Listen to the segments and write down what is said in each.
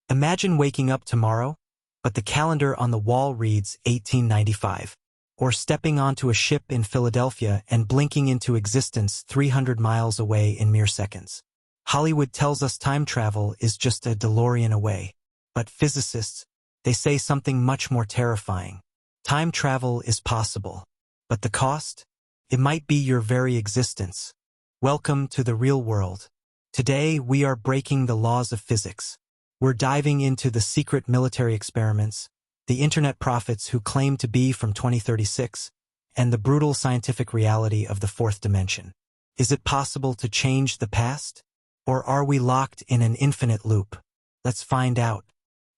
Imagine waking up tomorrow, but the calendar on the wall reads 1895. Or stepping onto a ship in Philadelphia and blinking into existence 300 miles away in mere seconds. Hollywood tells us time travel is just a DeLorean away. But physicists, they say something much more terrifying. Time travel is possible. But the cost? It might be your very existence. Welcome to the real world. Today we are breaking the laws of physics. We're diving into the secret military experiments, the internet prophets who claim to be from 2036, and the brutal scientific reality of the fourth dimension. Is it possible to change the past? Or are we locked in an infinite loop? Let's find out.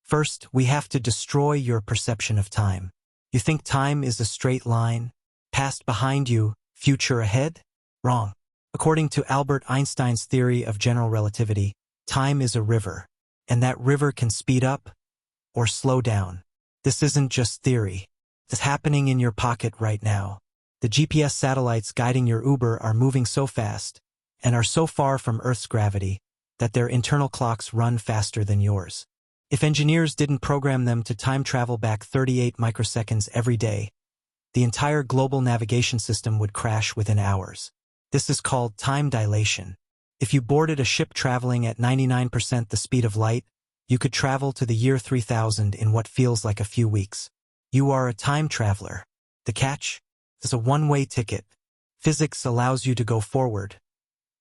First, we have to destroy your perception of time. You think time is a straight line? Past behind you, future ahead? Wrong. According to Albert Einstein's theory of general relativity, time is a river, and that river can speed up or slow down. This isn't just theory. It's happening in your pocket right now. The GPS satellites guiding your Uber are moving so fast and are so far from Earth's gravity that their internal clocks run faster than yours. If engineers didn't program them to time travel back 38 microseconds every day, the entire global navigation system would crash within hours. This is called time dilation. If you boarded a ship traveling at 99% the speed of light, you could travel to the year 3000 in what feels like a few weeks. You are a time traveler. The catch? It's a one-way ticket. Physics allows you to go forward.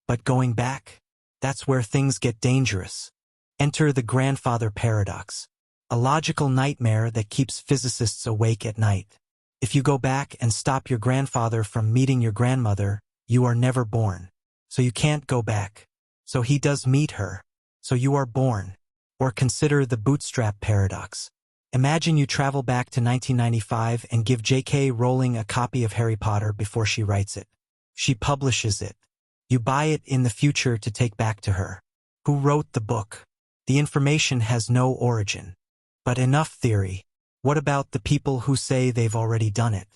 But going back? That's where things get dangerous. Enter the grandfather paradox. A logical nightmare that keeps physicists awake at night. If you go back and stop your grandfather from meeting your grandmother, you are never born. So you can't go back. So he does meet her. So you are born. Or consider the Bootstrap paradox. Imagine you travel back to 1995 and give J.K. Rowling a copy of Harry Potter before she writes it. She publishes it. You buy it in the future to take back to her. Who wrote the book? The information has no origin. But enough theory. What about the people who say they've already done it?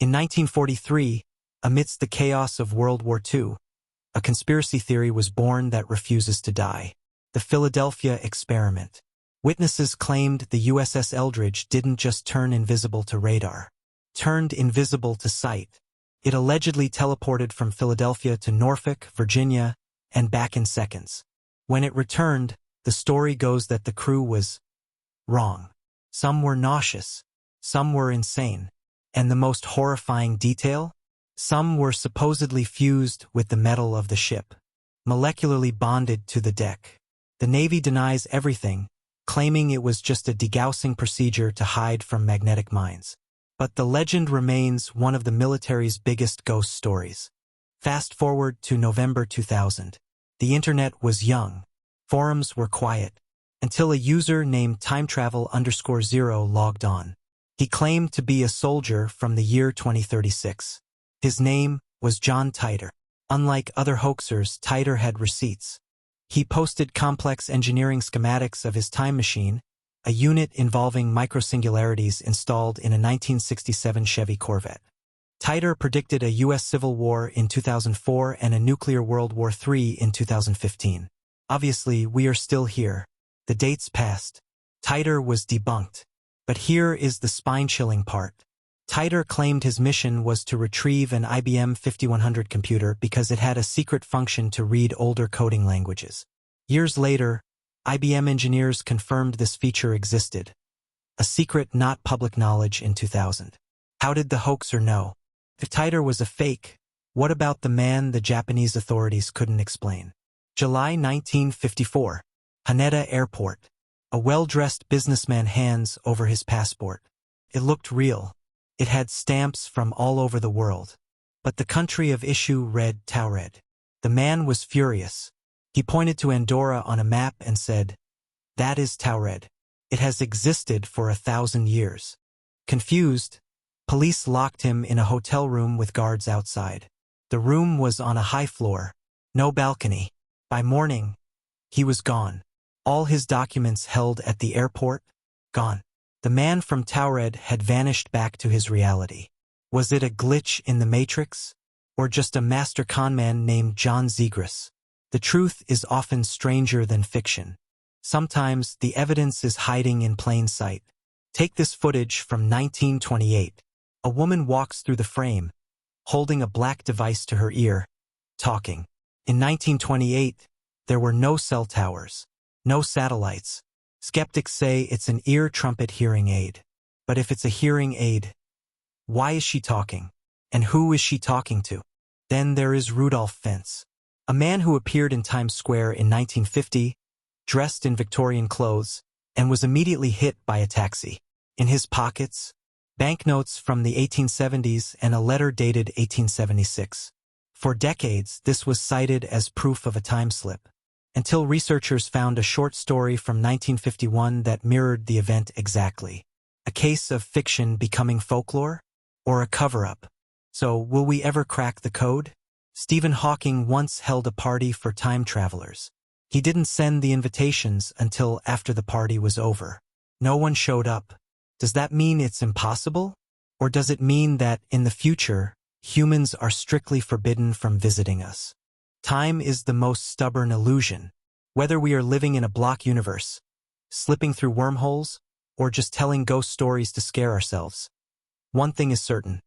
In 1943, amidst the chaos of World War II, a conspiracy theory was born that refuses to die. The Philadelphia experiment. Witnesses claimed the USS Eldridge didn't just turn invisible to radar. Turned invisible to sight. It allegedly teleported from Philadelphia to Norfolk, Virginia, and back in seconds. When it returned, the story goes that the crew was wrong. Some were nauseous. Some were insane. And the most horrifying detail? Some were supposedly fused with the metal of the ship, molecularly bonded to the deck. The Navy denies everything, claiming it was just a degaussing procedure to hide from magnetic mines. But the legend remains one of the military's biggest ghost stories. Fast forward to November 2000. The internet was young. Forums were quiet. Until a user named timetravel_0 logged on. He claimed to be a soldier from the year 2036. His name was John Titor. Unlike other hoaxers, Titor had receipts. He posted complex engineering schematics of his time machine, a unit involving microsingularities installed in a 1967 Chevy Corvette. Titor predicted a U.S. Civil War in 2004 and a nuclear World War III in 2015. Obviously, we are still here. The dates passed. Titor was debunked. But here is the spine-chilling part. Titor claimed his mission was to retrieve an IBM 5100 computer because it had a secret function to read older coding languages. Years later, IBM engineers confirmed this feature existed. A secret not public knowledge in 2000. How did the hoaxer know? If Titor was a fake, what about the man the Japanese authorities couldn't explain? July 1954. Haneda Airport. A well-dressed businessman hands over his passport. It looked real. It had stamps from all over the world. But the country of issue read Taured. The man was furious. He pointed to Andorra on a map and said, "That is Taured. It has existed for 1,000 years." Confused, police locked him in a hotel room with guards outside. The room was on a high floor. No balcony. By morning, he was gone. All his documents held at the airport, gone. The man from Taured had vanished back to his reality. Was it a glitch in the Matrix? Or just a master conman named John Zegras? The truth is often stranger than fiction. Sometimes the evidence is hiding in plain sight. Take this footage from 1928. A woman walks through the frame, holding a black device to her ear, talking. In 1928, there were no cell towers, no satellites. Skeptics say it's an ear trumpet hearing aid. But if it's a hearing aid, why is she talking? And who is she talking to? Then there is Rudolph Fentz, a man who appeared in Times Square in 1950, dressed in Victorian clothes, and was immediately hit by a taxi. In his pockets, banknotes from the 1870s and a letter dated 1876. For decades, this was cited as proof of a time slip, until researchers found a short story from 1951 that mirrored the event exactly. A case of fiction becoming folklore? Or a cover-up? So, will we ever crack the code? Stephen Hawking once held a party for time travelers. He didn't send the invitations until after the party was over. No one showed up. Does that mean it's impossible? Or does it mean that, in the future, humans are strictly forbidden from visiting us? Time is the most stubborn illusion. Whether we are living in a block universe, slipping through wormholes, or just telling ghost stories to scare ourselves. One thing is certain.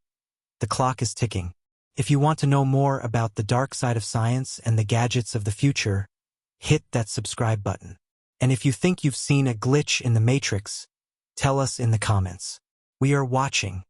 The clock is ticking. If you want to know more about the dark side of science and the gadgets of the future, hit that subscribe button. And if you think you've seen a glitch in the Matrix, tell us in the comments. We are watching.